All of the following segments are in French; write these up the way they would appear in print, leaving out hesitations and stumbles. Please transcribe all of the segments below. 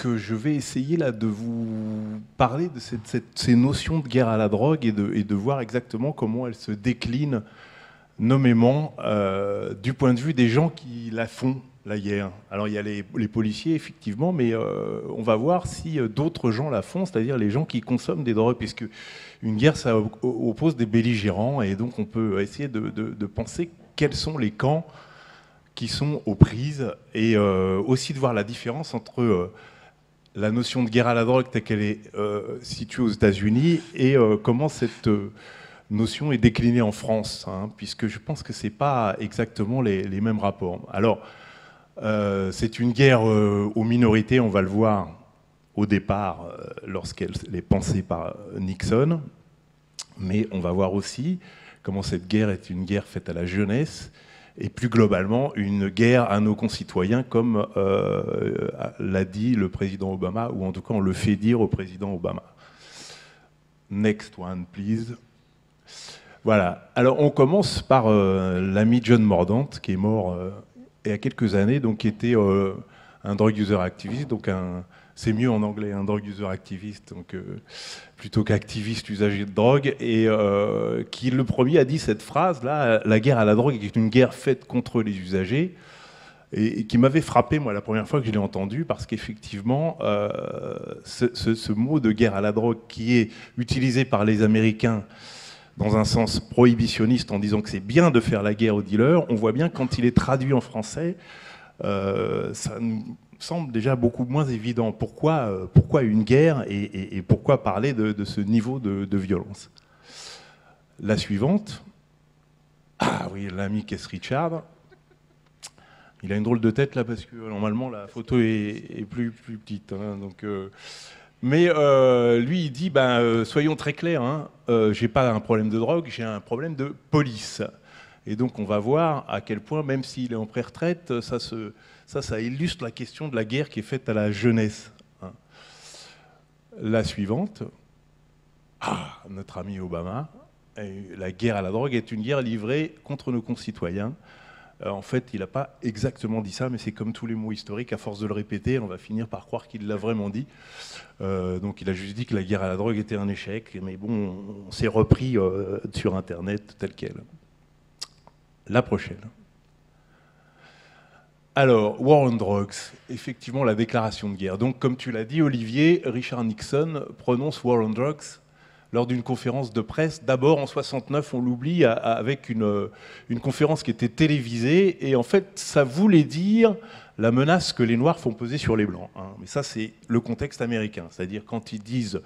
Je vais essayer là de vous parler de ces notions de guerre à la drogue et de voir exactement comment elles se déclinent nommément du point de vue des gens qui la font, la guerre. Alors il y a les policiers effectivement, mais on va voir si d'autres gens la font, c'est-à-dire les gens qui consomment des drogues, puisque une guerre ça oppose des belligérants, et donc on peut essayer de penser quels sont les camps qui sont aux prises, et aussi de voir la différence entre la notion de guerre à la drogue telle qu'elle est située aux États-Unis et comment cette notion est déclinée en France, hein, puisque je pense que c'est pas exactement les mêmes rapports. Alors, c'est une guerre aux minorités, on va le voir au départ lorsqu'elle est pensée par Nixon, mais on va voir aussi comment cette guerre est une guerre faite à la jeunesse, et plus globalement une guerre à nos concitoyens, comme l'a dit le président Obama, ou en tout cas on le fait dire au président Obama. Next one, please. Voilà. Alors on commence par l'ami John Mordaunt, qui est mort il y a quelques années, donc qui était un drug user activiste, donc c'est mieux en anglais, un drug user activiste, donc plutôt qu'activiste usager de drogue, et qui le premier a dit cette phrase-là, la guerre à la drogue est une guerre faite contre les usagers, et qui m'avait frappé, moi, la première fois que je l'ai entendu, parce qu'effectivement, ce mot de guerre à la drogue qui est utilisé par les Américains dans un sens prohibitionniste en disant que c'est bien de faire la guerre aux dealers, on voit bien quand il est traduit en français, ça nous semble déjà beaucoup moins évident. Pourquoi une guerre et pourquoi parler de ce niveau de violence? La suivante. Ah oui, l'ami Keith Richards. Il a une drôle de tête là parce que normalement la photo est plus petite. Hein, mais lui il dit soyons très clairs, hein, j'ai pas un problème de drogue, j'ai un problème de police. Et donc on va voir à quel point, même s'il est en pré-retraite, ça illustre la question de la guerre qui est faite à la jeunesse. Hein. La suivante. Ah, notre ami Obama. La guerre à la drogue est une guerre livrée contre nos concitoyens. En fait, il n'a pas exactement dit ça, mais c'est comme tous les mots historiques, à force de le répéter, on va finir par croire qu'il l'a vraiment dit. Donc il a juste dit que la guerre à la drogue était un échec, mais bon, on s'est repris sur Internet tel quel. La prochaine. Alors, War on Drugs, effectivement la déclaration de guerre. Donc comme tu l'as dit Olivier, Richard Nixon prononce War on Drugs lors d'une conférence de presse. D'abord en 69, on l'oublie, avec une conférence qui était télévisée, et en fait ça voulait dire la menace que les Noirs font peser sur les Blancs. Hein. Mais ça c'est le contexte américain, c'est-à-dire quand ils disent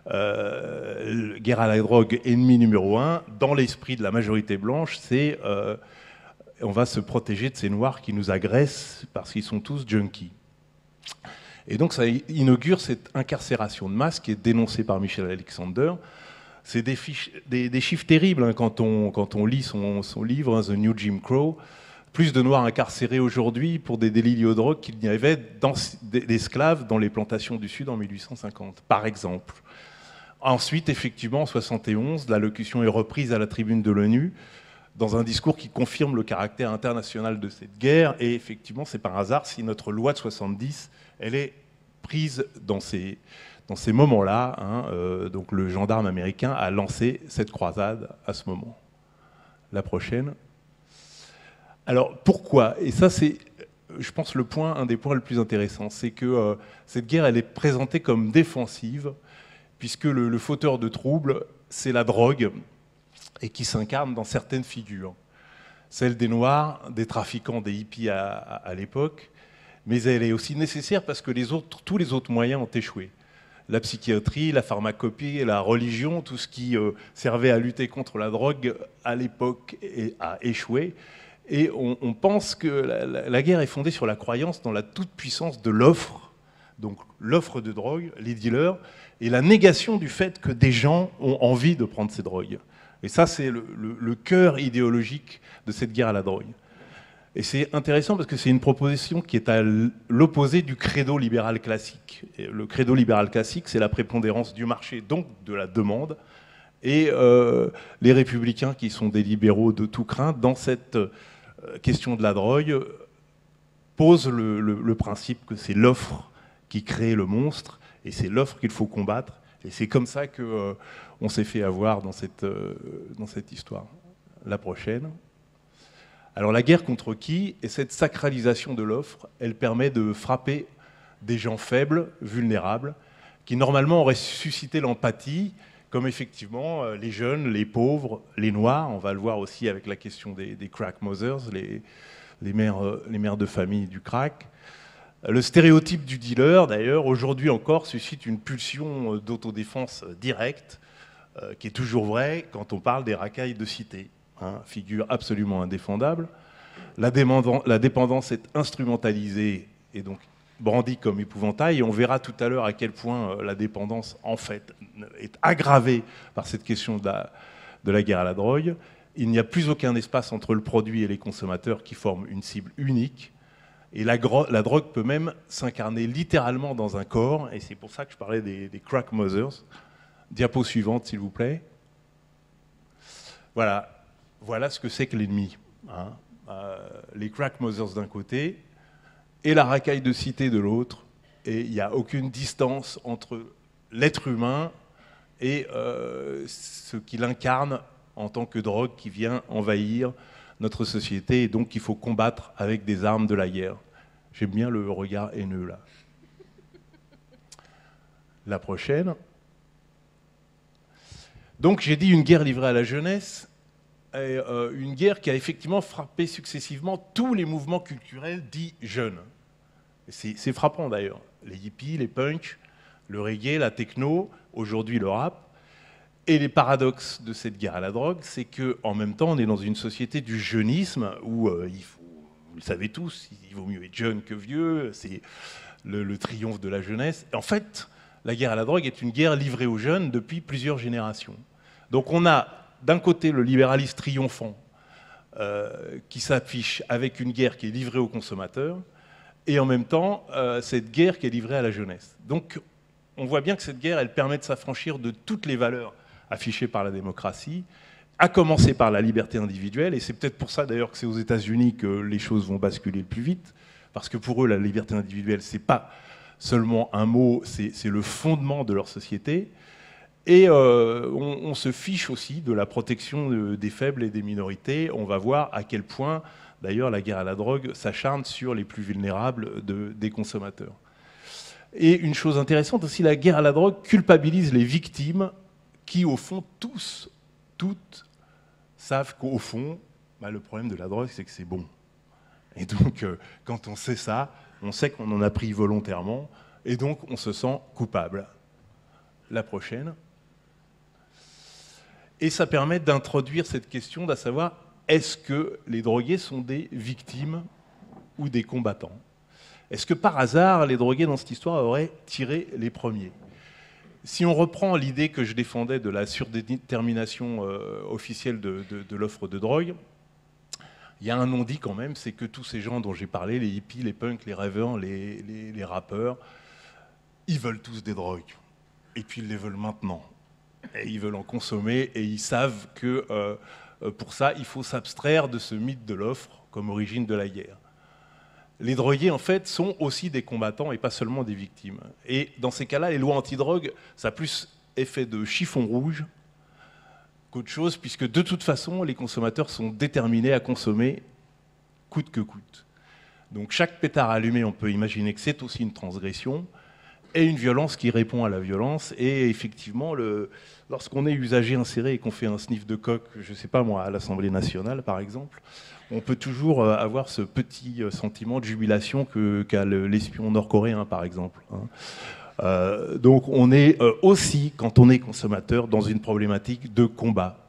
guerre à la drogue, ennemi numéro 1, dans l'esprit de la majorité blanche, c'est on va se protéger de ces Noirs qui nous agressent parce qu'ils sont tous junkies. Et donc ça inaugure cette incarcération de masse qui est dénoncée par Michel Alexander. C'est des chiffres terribles hein, quand on lit son livre, hein, The New Jim Crow. Plus de Noirs incarcérés aujourd'hui pour des délits liés aux drogues qu'il n'y avait d'esclaves dans les plantations du Sud en 1850, par exemple. Ensuite, effectivement, en 71, l'allocution est reprise à la tribune de l'ONU dans un discours qui confirme le caractère international de cette guerre. Et effectivement, c'est par hasard si notre loi de 70, elle est prise dans ces moments-là. Hein, donc le gendarme américain a lancé cette croisade à ce moment. La prochaine. Alors pourquoi? Et ça c'est, je pense, un des points le plus intéressants, c'est que cette guerre elle est présentée comme défensive, puisque le fauteur de troubles, c'est la drogue, et qui s'incarne dans certaines figures. Celle des Noirs, des trafiquants, des hippies à l'époque, mais elle est aussi nécessaire parce que tous les autres moyens ont échoué. La psychiatrie, la pharmacopée, la religion, tout ce qui servait à lutter contre la drogue à l'époque a échoué. Et on pense que la guerre est fondée sur la croyance dans la toute-puissance de l'offre, donc l'offre de drogue, les dealers, et la négation du fait que des gens ont envie de prendre ces drogues. Et ça, c'est le cœur idéologique de cette guerre à la drogue. Et c'est intéressant parce que c'est une proposition qui est à l'opposé du credo libéral classique. Et le credo libéral classique, c'est la prépondérance du marché, donc de la demande. Et les républicains, qui sont des libéraux de tout crin, dans cette question de la drogue, posent le principe que c'est l'offre qui crée le monstre, et c'est l'offre qu'il faut combattre. Et c'est comme ça qu'on s'est fait avoir dans cette histoire. La prochaine. Alors la guerre contre qui? Et cette sacralisation de l'offre, elle permet de frapper des gens faibles, vulnérables, qui normalement auraient suscité l'empathie, comme effectivement les jeunes, les pauvres, les noirs. On va le voir aussi avec la question des crack mothers, les mères de famille du crack. Le stéréotype du dealer, d'ailleurs, aujourd'hui encore, suscite une pulsion d'autodéfense directe, qui est toujours vraie quand on parle des racailles de cité. Hein, figure absolument indéfendable. La dépendance est instrumentalisée et donc brandie comme épouvantail. Et on verra tout à l'heure à quel point la dépendance, en fait, est aggravée par cette question de la guerre à la drogue. Il n'y a plus aucun espace entre le produit et les consommateurs qui forment une cible unique. Et la drogue peut même s'incarner littéralement dans un corps. Et c'est pour ça que je parlais des crack mothers. Diapo suivante, s'il vous plaît. Voilà ce que c'est que l'ennemi. Hein. Les crack mothers d'un côté et la racaille de cité de l'autre. Et il n'y a aucune distance entre l'être humain et ce qu'il incarne en tant que drogue qui vient envahir notre société et donc qu'il faut combattre avec des armes de la guerre. J'aime bien le regard haineux là. La prochaine. Donc j'ai dit une guerre livrée à la jeunesse, et, une guerre qui a effectivement frappé successivement tous les mouvements culturels dits jeunes. C'est frappant d'ailleurs. Les hippies, les punks, le reggae, la techno, aujourd'hui le rap. Et les paradoxes de cette guerre à la drogue, c'est qu'en même temps, on est dans une société du jeunisme où, vous le savez tous, il vaut mieux être jeune que vieux, c'est le triomphe de la jeunesse. Et en fait, la guerre à la drogue est une guerre livrée aux jeunes depuis plusieurs générations. Donc on a d'un côté le libéralisme triomphant qui s'affiche avec une guerre qui est livrée aux consommateurs, et en même temps, cette guerre qui est livrée à la jeunesse. Donc on voit bien que cette guerre, elle permet de s'affranchir de toutes les valeurs affichées par la démocratie, à commencer par la liberté individuelle, et c'est peut-être pour ça d'ailleurs que c'est aux États-Unis que les choses vont basculer le plus vite, parce que pour eux, la liberté individuelle, c'est pas seulement un mot, c'est le fondement de leur société, et on se fiche aussi de la protection des faibles et des minorités. On va voir à quel point, d'ailleurs, la guerre à la drogue s'acharne sur les plus vulnérables des consommateurs. Et une chose intéressante aussi, la guerre à la drogue culpabilise les victimes qui, au fond, toutes savent qu'au fond, le problème de la drogue, c'est que c'est bon. Et donc, quand on sait ça, on sait qu'on en a pris volontairement, et donc on se sent coupable. La prochaine. Et ça permet d'introduire cette question, d'à savoir, est-ce que les drogués sont des victimes ou des combattants? Est-ce que par hasard, les drogués dans cette histoire auraient tiré les premiers? Si on reprend l'idée que je défendais de la surdétermination officielle de l'offre de drogue, il y a un non-dit quand même, c'est que tous ces gens dont j'ai parlé, les hippies, les punks, les rêveurs, les rappeurs, ils veulent tous des drogues. Et puis ils les veulent maintenant. Et ils veulent en consommer et ils savent que pour ça, il faut s'abstraire de ce mythe de l'offre comme origine de la guerre. Les drogués, en fait, sont aussi des combattants et pas seulement des victimes. Et dans ces cas-là, les lois antidrogue, ça a plus effet de chiffon rouge qu'autre chose, puisque de toute façon, les consommateurs sont déterminés à consommer coûte que coûte. Donc chaque pétard allumé, on peut imaginer que c'est aussi une transgression et une violence qui répond à la violence. Et effectivement, lorsqu'on est usager inséré et qu'on fait un sniff de coke, je ne sais pas moi, à l'Assemblée nationale par exemple, on peut toujours avoir ce petit sentiment de jubilation qu'a l'espion nord-coréen, par exemple. Donc on est aussi, quand on est consommateur, dans une problématique de combat.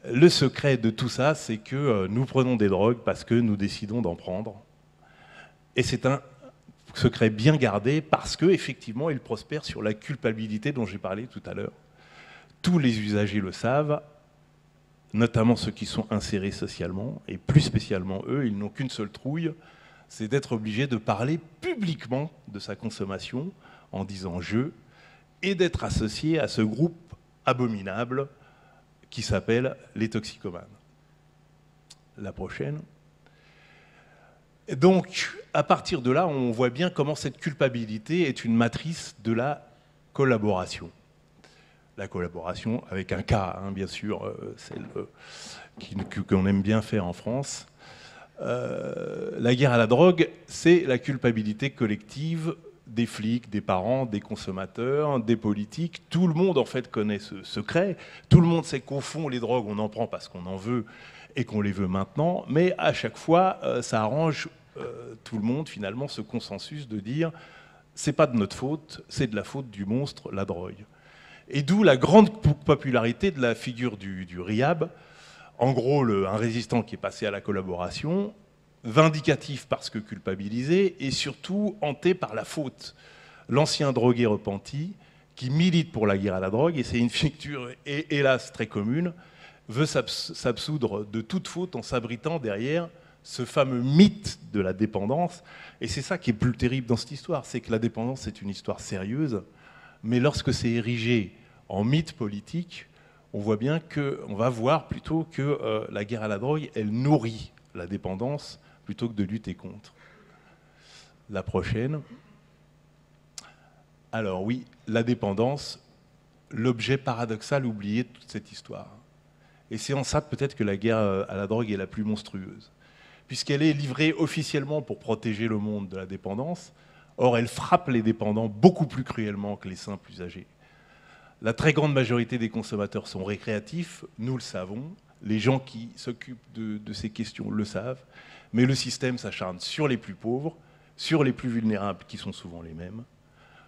Le secret de tout ça, c'est que nous prenons des drogues parce que nous décidons d'en prendre. Et c'est un secret bien gardé parce qu'effectivement, il prospère sur la culpabilité dont j'ai parlé tout à l'heure. Tous les usagers le savent, notamment ceux qui sont insérés socialement, et plus spécialement eux, ils n'ont qu'une seule trouille, c'est d'être obligés de parler publiquement de sa consommation en disant « je » et d'être associé à ce groupe abominable qui s'appelle les toxicomanes. La prochaine. Et donc, à partir de là, on voit bien comment cette culpabilité est une matrice de la collaboration. La collaboration avec un K, hein, bien sûr, celle qu'on aime bien faire en France. La guerre à la drogue, c'est la culpabilité collective des flics, des parents, des consommateurs, des politiques. Tout le monde, en fait, connaît ce secret. Tout le monde sait qu'au fond, les drogues, on en prend parce qu'on en veut et qu'on les veut maintenant. Mais à chaque fois, ça arrange tout le monde, finalement, ce consensus de dire c'est pas de notre faute, c'est de la faute du monstre, la drogue. Et d'où la grande popularité de la figure du RIAB. En gros, un résistant qui est passé à la collaboration, vindicatif parce que culpabilisé, et surtout hanté par la faute. L'ancien drogué repenti, qui milite pour la guerre à la drogue, et c'est une figure, hélas, très commune, veut s'absoudre de toute faute en s'abritant derrière ce fameux mythe de la dépendance. Et c'est ça qui est plus terrible dans cette histoire, c'est que la dépendance, c'est une histoire sérieuse, mais lorsque c'est érigé en mythe politique, on voit bien qu'on va voir plutôt que la guerre à la drogue, elle nourrit la dépendance plutôt que de lutter contre. La prochaine. Alors oui, la dépendance, l'objet paradoxal oublié de toute cette histoire. Et c'est en ça peut-être que la guerre à la drogue est la plus monstrueuse, puisqu'elle est livrée officiellement pour protéger le monde de la dépendance. Or, elle frappe les dépendants beaucoup plus cruellement que les simples usagers. La très grande majorité des consommateurs sont récréatifs, nous le savons. Les gens qui s'occupent de ces questions le savent. Mais le système s'acharne sur les plus pauvres, sur les plus vulnérables, qui sont souvent les mêmes.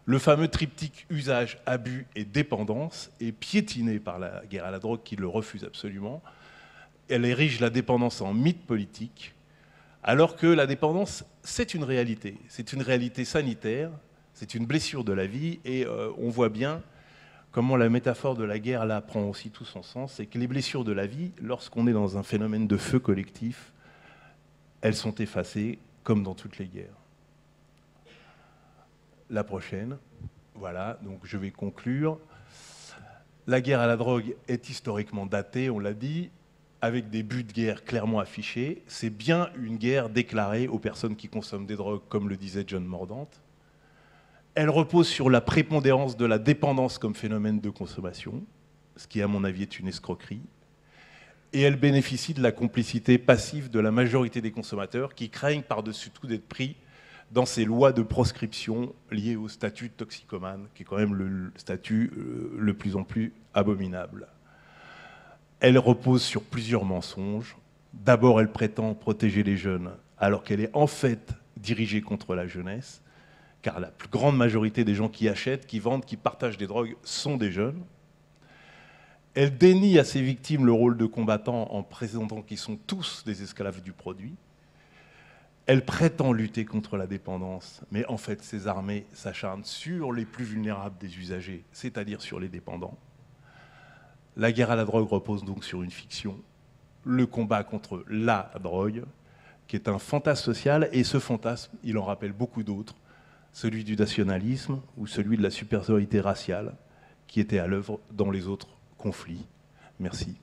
Le fameux triptyque usage, abus et dépendance est piétiné par la guerre à la drogue qui le refuse absolument. Elle érige la dépendance en mythe politique, alors que la dépendance, c'est une réalité. C'est une réalité sanitaire, c'est une blessure de la vie, et on voit bien comment la métaphore de la guerre là prend aussi tout son sens, c'est que les blessures de la vie, lorsqu'on est dans un phénomène de feu collectif, elles sont effacées comme dans toutes les guerres. La prochaine, voilà, donc je vais conclure. La guerre à la drogue est historiquement datée, on l'a dit, avec des buts de guerre clairement affichés. C'est bien une guerre déclarée aux personnes qui consomment des drogues, comme le disait John Mordant. Elle repose sur la prépondérance de la dépendance comme phénomène de consommation, ce qui, à mon avis, est une escroquerie. Et elle bénéficie de la complicité passive de la majorité des consommateurs qui craignent par-dessus tout d'être pris dans ces lois de proscription liées au statut de toxicomane, qui est quand même le statut le plus en plus abominable. Elle repose sur plusieurs mensonges. D'abord, elle prétend protéger les jeunes, alors qu'elle est en fait dirigée contre la jeunesse, car la plus grande majorité des gens qui achètent, qui vendent, qui partagent des drogues sont des jeunes. Elle dénie à ses victimes le rôle de combattants en présentant qu'ils sont tous des esclaves du produit. Elle prétend lutter contre la dépendance, mais en fait, ces armées s'acharnent sur les plus vulnérables des usagers, c'est-à-dire sur les dépendants. La guerre à la drogue repose donc sur une fiction, le combat contre la drogue, qui est un fantasme social, et ce fantasme, il en rappelle beaucoup d'autres, celui du nationalisme ou celui de la supériorité raciale, qui était à l'œuvre dans les autres conflits. Merci.